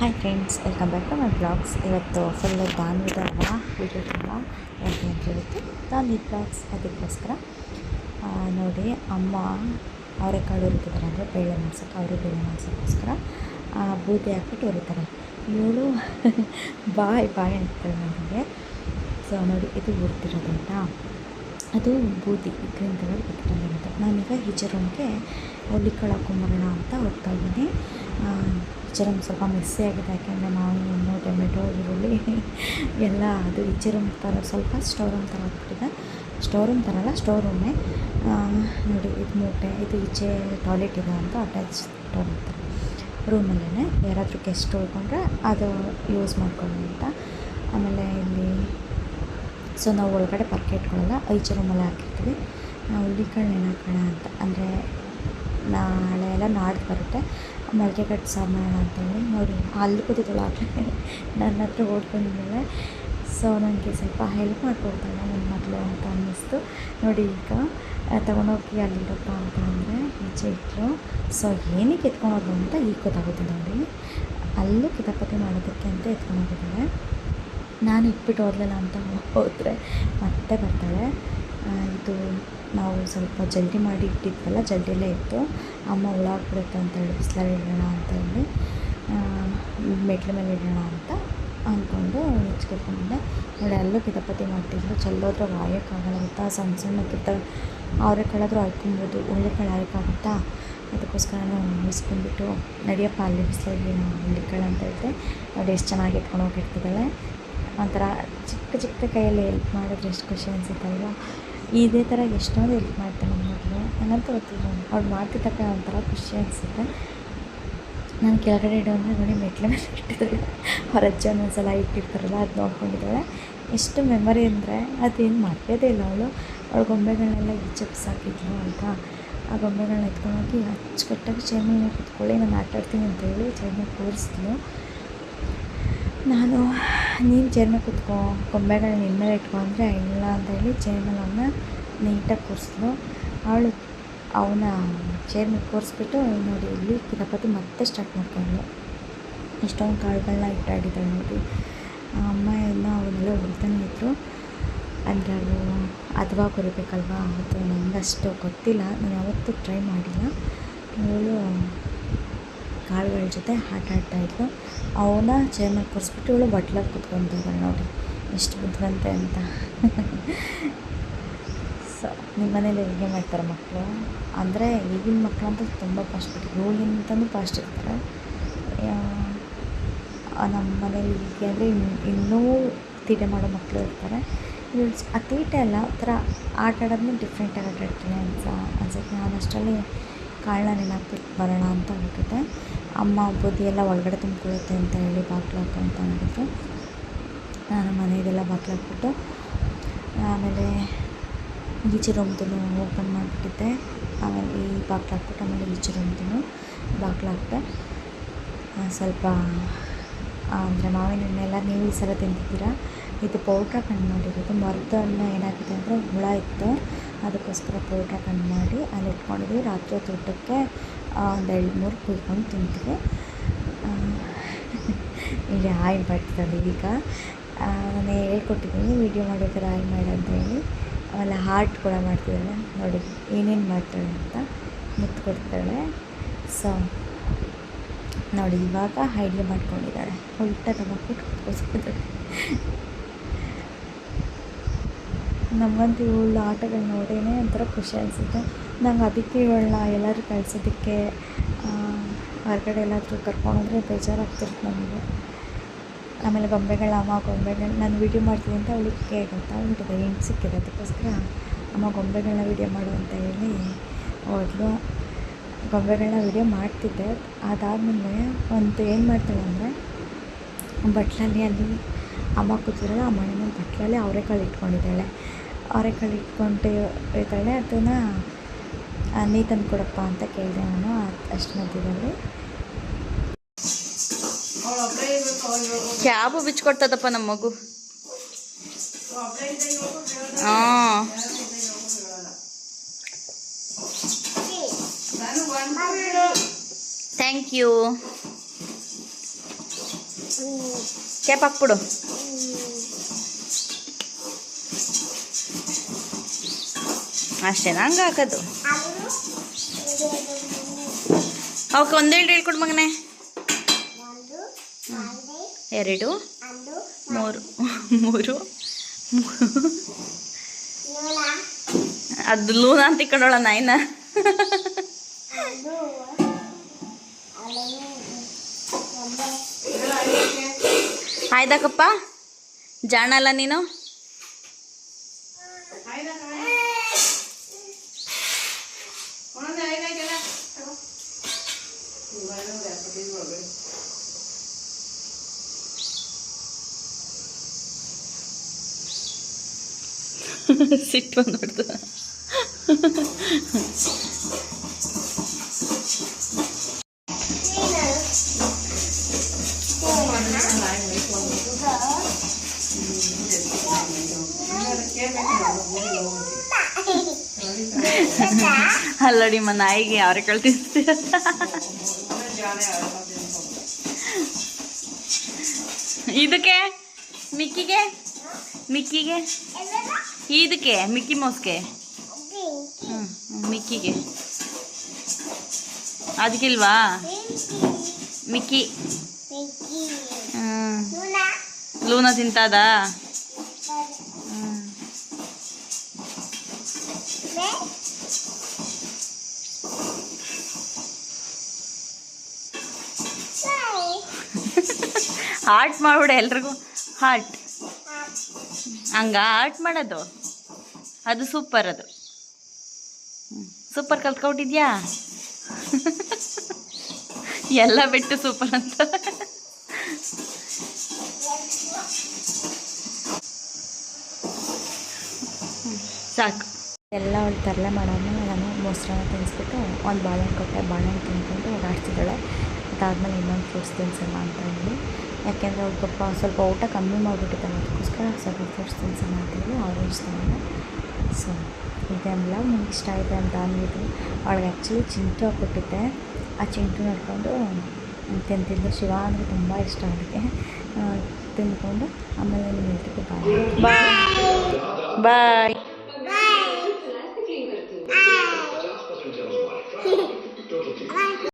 Hi friends, welcome back to my blogs. ಇವತ್ತು full ದಾನ್ವಿದ video ತುಂಬ ಯಾಕೆ ಅಂತ ಹೇಳಿತ್ತು ದಾನ್ವಿ ಬ್ಲಾಗ್ಸ್. ಅದಕ್ಕೋಸ್ಕರ ನೋಡಿ, ಅಮ್ಮ ಅವರೆಕಾಳು ಹುರಿತಿದ್ದಾರೆ, ಅಂದರೆ ಬೇಳೆ ಮಾಡ್ಸೋಕ್ಕೆ, ಅವರು ಬೇಳೆ ಮಾಡ್ಸೋಕ್ಕೋಸ್ಕರ ಬೂದಿ ಹಾಕ್ಬಿಟ್ಟು ಹುರಿತಾರೆ. ಇವಳು ಬಾಯ್ ಅಂತಾರೆ ನನಗೆ. ಸೊ ನೋಡಿ, ಇದು ಹುರಿತಿರೋದು ಆಯಿತಾ, ಅದು ಬೂದಿ ಗ್ರೀನ್ ಕಲರ್ ಬಿಟ್ಟಿರೋದು. ನಾನೀಗ ಈಚೆ ರೂಮ್ಗೆ ಹುಳ್ಳಿಕಾಳು ಹಾಕೊಂಬರೋಣ ಅಂತ ಹೋಗ್ತಾಯಿದ್ದೀನಿ. ಈಚೆ ರೂಮ್ ಸ್ವಲ್ಪ ಮೆಸ್ಸಿ ಆಗಿದೆ, ಯಾಕೆಂದರೆ ಮಾವಿನ ಹಣ್ಣು, ಟೊಮೆಟೊ, ಈರುಳ್ಳಿ ಎಲ್ಲ ಅದು ಈಚೆ ರೂಮ್ ಥರ ಸ್ವಲ್ಪ ಸ್ಟೋರ್ ರೂಮ್ ಥರ ಆಗ್ಬಿಟ್ಟಿದೆ. ಸ್ಟೋರ್ ರೂಮ್ ಥರ ಅಲ್ಲ, ಸ್ಟೋರ್ ರೂಮೇ. ನೋಡಿ, ಇದು ಮೂಟೆ, ಇದು ಈಚೆ ಟಾಯ್ಲೆಟ್ ಇದೆ ಅಂತ ಅಟ್ಯಾಚ್ ಟಾಯ್ಲೆಟ್ ರೂಮಲ್ಲೇ. ಯಾರಾದರೂ ಗೆಸ್ಟ್ ಉಳ್ಕೊಂಡ್ರೆ ಅದು ಯೂಸ್ ಮಾಡ್ಕೊಳ್ಳಿ ಅಂತ. ಆಮೇಲೆ ಇಲ್ಲಿ ಸೊ ನಾವು ಒಳಗಡೆ ಪರ್ಕೆ ಇಟ್ಕೊಳ್ಳಲ್ಲ, ಈಚೆ ರೂಮಲ್ಲೇ ಹಾಕಿರ್ತೀವಿ. ಹುಳ್ಳಿಕಾಳು ನೆನೆಹಾಕೋಣ ಅಂತ, ಅಂದರೆ ನಾಳೆ ಎಲ್ಲ ನಾಡ್ದು ಬರುತ್ತೆ. ಮೊಳಕೆ ಕಟ್ಟು ಸಾರು ಮಾಡೋಣ ಅಂತೇಳಿ ನೋಡಿ, ಅಲ್ಲಿ ಕೂತಿದ್ದಳು ಆಗಲೇ ನನ್ನ ಹತ್ರ ಓಡ್ಕೊಂಡಿದ್ದಾಳೆ. ಸೊ ನನಗೆ ಸ್ವಲ್ಪ ಹೆಲ್ಪ್ ಮಾಡಿಕೊಡ್ತಾಳೆ ನನ್ನ ಮಗಳು ಅಂತ ಅನ್ನಿಸ್ತು. ನೋಡಿ, ಈಗ ತೊಗೊಂಡೋಗಿ ಅಲ್ಲಿಡಪ್ಪ ಅಂತ ಅಂದರೆ ಈಚೆ ಇಟ್ಟರು. ಸೊ ಏನಕ್ಕೆ ಎತ್ಕೊಂಡೋದ್ರು ಅಂತ ಈಗ ಗೊತ್ತಾಗುತ್ತೆ ನೋಡಿ. ಅಲ್ಲೂ ಕಿತಾಪತಿ ಮಾಡೋದಕ್ಕೆ ಅಂತ ಎತ್ಕೊಂಡೋಗಿದ್ದಾಳೆ. ನಾನು ಇಟ್ಬಿಟ್ಟು ಹೋದ್ಲಿಲ್ಲ ಅಂತ ಹೋದರೆ ಮತ್ತೆ ಬರ್ತಾಳೆ. ಇದು ನಾವು ಸ್ವಲ್ಪ ಜಲ್ದಿ ಮಾಡಿ ಇಟ್ಟಿದ್ವಲ್ಲ, ಜಲ್ದಿಯಲ್ಲೇ ಇತ್ತು. ಅಮ್ಮ ಹುಳ ಆಗ್ಬಿಡುತ್ತೆ ಅಂತ ಹೇಳಿ ಬಿಸಿಲಲ್ಲಿ ಇಡೋಣ ಅಂತ ಹೇಳಿ ಮೆಟ್ಲ ಮೇಲೆ ಇಡೋಣ ಅಂತ ಅಂದ್ಕೊಂಡು ಹೆಚ್ಕೊಳ್ಕೊಂಡೆ. ನೋಡಿ, ಅಲ್ಲೂ ಕಿತಾಪತಿ ಮಾಡ್ತಿದ್ರು. ಚೆಲ್ಲೋದ್ರೆ ವಾಯಕ್ಕಾಗಲ್ಲ ಗೊತ್ತಾ, ಸಣ್ಣಕ್ಕಿರ್ತಾವೆ. ಅವರೆಕಾಳಾದರೂ ಹಾಯ್ಕೊಬೋದು, ಹುಳ್ಳಿಕಾಳು ಹಾಯಕ್ಕಾಗುತ್ತಾ? ಅದಕ್ಕೋಸ್ಕರ ನಾನು ಇಸ್ಕೊಂಡ್ಬಿಟ್ಟು ನಡಿಯಪ್ಪ ಅಲ್ಲಿ ಬಿಸಿಲಲ್ಲಿ ಹುಳ್ಳಿಕಾಳು ಅಂತ ಹೇಳಿದೆ. ನೋಡಿ, ಎಷ್ಟು ಚೆನ್ನಾಗಿ ಎತ್ಕೊಂಡು ಹೋಗಿರ್ತಿದ್ದಾಳೆ. ಒಂಥರ ಚಿಕ್ಕ ಕೈಯಲ್ಲಿ ಹೆಲ್ಪ್ ಮಾಡಿದ್ರೆ ಎಷ್ಟು ಖುಷಿ ಅನಿಸುತ್ತಲ್ವ. ಇದೇ ಥರ ಎಷ್ಟೊಂದು ಹೆಲ್ಪ್ ಮಾಡ್ತಾಳೆ ನನ್ನ ಮಗಳು. ನನಗಂತೂ ಗೊತ್ತಿಲ್ಲ, ಅವ್ಳು ಮಾಡ್ತಿದ್ದಕ್ಕೆ ಒಂಥರ ಖುಷಿ ಅನಿಸುತ್ತೆ. ನಾನು ಕೆಳಗಡೆ ಇಡೋ ಅಂದರೆ ನೋಡಿ, ಮೆಟ್ಲ ಮೇಲೆ ಇಟ್ಟಿದ್ದಾಳೆ. ಅವ್ರ ಅಜ್ಜ ಒಂದೊಂದ್ಸಲ ಇಟ್ಟಿರ್ತಾರಲ್ಲ, ಅದು ನೋಡ್ಕೊಂಡಿದ್ದಾಳೆ. ಎಷ್ಟು ಮೆಮೊರಿ ಅಂದರೆ ಅದೇನು ಮರೆಯೋದೇ ಇಲ್ಲ ಅವಳು. ಅವಳ ಗೊಂಬೆಗಳನ್ನೆಲ್ಲ ಈಚೆ ಬಿಸಾಕಿದ್ಲು ಅಂತ. ಆ ಗೊಂಬೆಗಳನ್ನ ಎತ್ಕೊಂಡೋಗಿ ಅಚ್ಚುಕಟ್ಟಾಗಿ ಚೇರ್ ಮೇಲೆ ಕೂತ್ಕೊಳ್ಳಿ, ನಾನು ಆಟಾಡ್ತೀನಿ ಅಂತೇಳಿ ಚೇರ್ ಮೇಲೆ ಕೂರಿಸಿದ್ಲು. ನಾನು ನೀನು ಚೇರ್ ಮೇಲೆ ಕೂತ್ಕೋ, ಗೊಂಬೆಗಳನ್ನ ನಿನ್ನ ಮೇಲೆ ಇಟ್ಕೊ ಅಂದರೆ ಇಲ್ಲ ಅಂತ ಹೇಳಿ ಚೇರ್ ಮೇಲೆ ಅವನ್ನ ನೀಟಾಗಿ ಕೂರಿಸಿದ್ಲು. ಅವಳು ಅವನ ಚೇರ್ ಮೇಲೆ ಕೂರಿಸ್ಬಿಟ್ಟು ನೋಡಿ, ಇಲ್ಲಿ ಕಿತಾಪತಿ ಮತ್ತೆ ಸ್ಟಾರ್ಟ್ ಮಾಡ್ಕೊಂಡ್ಳು. ಎಷ್ಟೊಂದು ಕಾಳುಗಳನ್ನ ಇಟ್ಟಾಡಿದ್ದಾಳೆ ನೋಡಿ. ಅಮ್ಮ ಇನ್ನೂ ಅವನ್ನೆಲ್ಲ ಹುರಿತಾನೆ ಇದ್ದರು. ಅಂದರೆ ಅವು ಹದವಾ ಹುರಿಬೇಕಲ್ವಾ, ಅದು ನನಗೆ ಅಷ್ಟು ಗೊತ್ತಿಲ್ಲ, ನಾನು ಯಾವತ್ತೂ ಟ್ರೈ ಮಾಡಿಲ್ಲ. ಅವಳು ಕಾಳುಗಳ ಜೊತೆ ಆಟ ಆಡ್ತಾಯಿದ್ಲು. ಅವನ್ನ ಚೇರ್ ಮೇಲೆ ಕೂರಿಸ್ಬಿಟ್ಟು ಇವಳು ಬಟ್ಲಾಗಿ ಕೂತ್ಕೊಂಡಿದ್ದಾಳೆ ನೋಡಿ, ಎಷ್ಟು ಬುದ್ಧಿವಂತೆ ಅಂತ. ಸೊ ನಿಮ್ಮ ಮನೇಲಿ ಹೇಗೆ ಮಾಡ್ತಾರೆ ಮಕ್ಕಳು? ಅಂದರೆ ಈಗಿನ ಮಕ್ಕಳು ಅಂತ ತುಂಬ ಫಾಸ್ಟ್ ಬಿಟ್ಟಿದ್ರು, ಇವಳಿಗಿಂತಲೂ ಫಾಸ್ಟ್ ಇರ್ತಾರೆ. ನಮ್ಮ ಮನೇಲಿ ಹೀಗೆ ಅಂದರೆ ಇನ್ನೂ ತೀಟೆ ಮಾಡೋ ಮಕ್ಕಳು ಇರ್ತಾರೆ. ಇವಳು ಆ ತೀಟೆ ಅಲ್ಲ, ಆ ಥರ ಆಟ ಆಡೋದನ್ನ ಡಿಫ್ರೆಂಟಾಗಿ ಆಟ ಆಡ್ತೀನಿ ಅನ್ಸುತ್ತೆ. ನಾನು ಅಷ್ಟರಲ್ಲಿ ಕಾಳನ್ನ ನೆನಹಾಕ್ಬಿಟ್ಟು ಬರೋಣ ಅಂತ ಹೋಗಿದ್ದೆ. ಅಮ್ಮ ಬೂದಿ ಎಲ್ಲ ಒಳಗಡೆ ತುಂಬಿಕೊಳ್ಳುತ್ತೆ ಅಂತ ಹೇಳಿ ಬಾಗಿಲು ಹಾಕಂತ ಮಾಡಿದ್ರು. ನಾನು ಮನೆಯದೆಲ್ಲ ಬಾಗಿಲು ಹಾಕ್ಬಿಟ್ಟು ಆಮೇಲೆ ಈಚೆ ರೂಮ್ದು ಓಪನ್ ಮಾಡಿಬಿಟ್ಟಿದ್ದೆ. ಆಮೇಲೆ ಈ ಬಾಗಿಲು ಹಾಕ್ಬಿಟ್ಟು ಆಮೇಲೆ ಈಚೆ ರೂಮ್ದು ಬಾಗಿಲು ಹಾಕಿದೆ. ಸ್ವಲ್ಪ ಅಂದರೆ ಮಾವಿನ ಹಣ್ಣೆಲ್ಲ ನೀವು ಈ ಸಲ ತಿಂತಿದ್ದೀರಾ. ಇದು ಪೌಡ್ರ್ ಕಂಡು ಮಾಡಿರೋದು. ಮರದನ್ನ ಏನಾಗಿದೆ ಅಂದರೆ ಹುಳ ಇತ್ತು, ಅದಕ್ಕೋಸ್ಕರ ಪೌಡ್ರ್ ಕಂಡು ಮಾಡಿ ಅಲ್ಲಿ ಇಟ್ಕೊಂಡಿದ್ವಿ. ರಾತ್ರಿ ಹೊತ್ತು ಊಟಕ್ಕೆ ಒಂದು 2-3 ಕುಯ್ಕೊಂಡು ತಿಂತೀವಿ. ಇಲ್ಲಿ ಹಾಯ್ ಮಾಡ್ತಿದ್ದಾಳೆ. ಈಗ ನಾನು ಹೇಳ್ಕೊಟ್ಟಿದ್ದೀನಿ ವೀಡಿಯೋ ಮಾಡೋದ್ರೆ ಹಾಯ್ ಮಾಡಿ ಅಂತ ಹೇಳಿ. ಆಮೇಲೆ ಹಾರ್ಟ್ ಕೂಡ ಮಾಡ್ತಿದ್ದಾಳೆ ನೋಡಿ, ಏನೇನು ಮಾಡ್ತಾಳೆ ಅಂತ ಮುತ್ತು ಕೊಡ್ತಾಳೆ. ಸೊ ನೋಡಿ, ಇವಾಗ ಐಡಿಯಾ ಮಾಡ್ಕೊಂಡಿದ್ದಾಳೆ, ಊಟ ತಗೊಂಡ್ಬಿಟ್ಟು ಕೂತ್ಕೊಳ್ತಿದ್ದಾಳೆ. ನಮಗಂತೂ ಇವಳ ಆಟಗಳು ನೋಡೇ ಒಂಥರ ಖುಷಿ ಅನಿಸುತ್ತೆ. ನಂಗೆ ಅದಕ್ಕೆ ಇವಳನ್ನ ಎಲ್ಲರೂ ಕಳ್ಸೋದಕ್ಕೆ ಹೊರಗಡೆ ಎಲ್ಲಾದರೂ ಕರ್ಕೊಂಡೋದ್ರೆ ಬೇಜಾರಾಗ್ತಿರುತ್ತೆ ನನಗೆ. ಆಮೇಲೆ ಗೊಂಬೆಗಳು ನಾನು ವೀಡಿಯೋ ಮಾಡ್ತೀನಿ ಅಂತ ಅವಳಿಗೆ ಗೊತ್ತಾಗ್ಬಿಟ್ಟಿದೆ, ಹೆಂಗೆ ಸಿಕ್ಕಿದೆ. ಅದಕ್ಕೋಸ್ಕರ ಅಮ್ಮ ಗೊಂಬೆಗಳನ್ನ ವೀಡಿಯೋ ಮಾಡು ಅಂತ ಹೇಳಿ ಹೋದ್ಲು. ಗೊಂಬೆಗಳನ್ನ ವೀಡಿಯೋ ಮಾಡ್ತಿದ್ದೆ. ಅದಾದಮೇಲೆ ಒಂದು ಏನು ಮಾಡ್ತಾಳೆ ಅಂದರೆ, ಬಟ್ಲಲ್ಲಿ ಅಲ್ಲಿ ಅಮ್ಮ ಕೂತಿರಲ್ಲ, ಆ ಮನೆ ಬಟ್ಲಲ್ಲಿ ಅವರೆಕಾಳು ಇಟ್ಕೊಂಡಿದ್ದಾಳೆ. ಅವರೆಕಾಳು ಇಟ್ಕೊಂಡು ಇರ್ತಾಳೆ. ಅದನ್ನು ನೀ ತಂದು ಕೊಡಪ್ಪ ಅಂತ ಕೇಳಿದೆ ನಾನು. ಅಷ್ಟು ಮಧ್ಯದಲ್ಲಿ ಕ್ಯಾಬು ಬಿಚ್ಕೊಡ್ತದಪ್ಪ ನಮ್ಮ ಮಗು. ಹಾಂ, ಥ್ಯಾಂಕ್ ಯು. ಕ್ಯಾಪ್ ಹಾಕ್ಬಿಡು. ಅಷ್ಟೇನಾ ಹಂಗೆ ಹಾಕೋದು? ಅವಕ್ಕೆ ಒಂದೇಳು ಹೇಳ್ಕೊಡು ಮಗನೇ. 2 3 ಅದು ಲೂನಾ ಅಂತ ಇಕ್ಕೊಂಡೋಳ ನಾಯಿನ. ಆಯ್ದಾಕಪ್ಪ, ಜಾಣ ಅಲ್ಲ ನೀನು. ಸಿಟ್ಟು ಬಂದ್ಬಿಡ್ತು. ಅಲ್ಲಡಿ ನಾಯಿಗೆ ಅವ್ರೆ ಕಳ್ತಿರ್ತೀರ. ಇದಕ್ಕೆ ಮಿಕ್ಕಿಗೆ ಇದಕ್ಕೆ ಮಿಕ್ಕಿ ಮೌಸ್ಗೆ ಮಿಕ್ಕಿಗೆ ಅದಕ್ಕಿಲ್ವಾ ಮಿಕ್ಕಿ? ಲೂನಾ ತಿಂತದ? ಹಾರ್ಟ್ ಮಾಡ್ಬಿಡ ಎಲ್ರಿಗೂ. ಹಾರ್ಟ್ ಹಂಗ ಹಾರ್ಟ್ ಮಾಡೋದು, ಅದು ಸೂಪರ್. ಅದು ಸೂಪರ್ ಕಲ್ತ್ಕೊಬಿಟ್ಟಿದ್ಯಾ? ಎಲ್ಲ ಬಿಟ್ಟು ಸೂಪರ್ ಅಂತ. ಸಾಕು. ಎಲ್ಲ ಅವಳು ತರಲೆ ಮಾಡಾದ್ಮೇಲೆ ನಾನು ಮೊಸರನ್ನ ತಿನ್ನಿಸ್ಬಿಟ್ಟು ಒಂದು ಬಾಳೆಹಣ್ಣು ಕೊಟ್ಟೆ. ಬಾಳೆಹಣ್ಣು ತಿಂದ್ಕೊಂಡು ಓಡಾಡ್ತಿದ್ದಾಳೆ. ಅದಾದಮೇಲೆ ಇನ್ನೊಂದು ಫ್ರೂಟ್ಸ್ ತಿನ್ಸೋಣ ಅಂತ ಹೇಳಿ, ಯಾಕೆಂದರೆ ಅವ್ಳು ಪಾಪ ಸ್ವಲ್ಪ ಊಟ ಕಮ್ಮಿ ಮಾಡಿಬಿಟ್ಟಿದ್ದಾಳೆ, ಅದಕ್ಕೋಸ್ಕರ ಸ್ವಲ್ಪ ಫ್ರೂಟ್ಸ್ ತಿನ್ಸೋಣ ಅಂತೇಳಿ ಆರೆಂಜ್ ತಗೊಂಡೆ. ಸೊ ಇದೆಲ್ಲ ನನಗೆ ಇಷ್ಟ ಆಯಿತು ಅಂತ ಅಂದ್ಬಿಟ್ಟು ಅವಳಿಗೆ ಆ್ಯಕ್ಚುಲಿ ಚಿಂಟು ಹಾಕ್ಕೊಟ್ಟಿದ್ದೆ. ಆ ಚಿಂಟು ನೋಡಿಕೊಂಡು ತಿಂತಿದ್ದು. ಶಿವ ಅಂದರೆ ತುಂಬ ಇಷ್ಟ ಅವಳಿಗೆ. ತಿಂದ್ಕೊಂಡು ಆಮೇಲೆ ನಿಮ್ಮ ಎಲ್ರಿಗೂ ಬಾಯ್. ಬಾಯ್.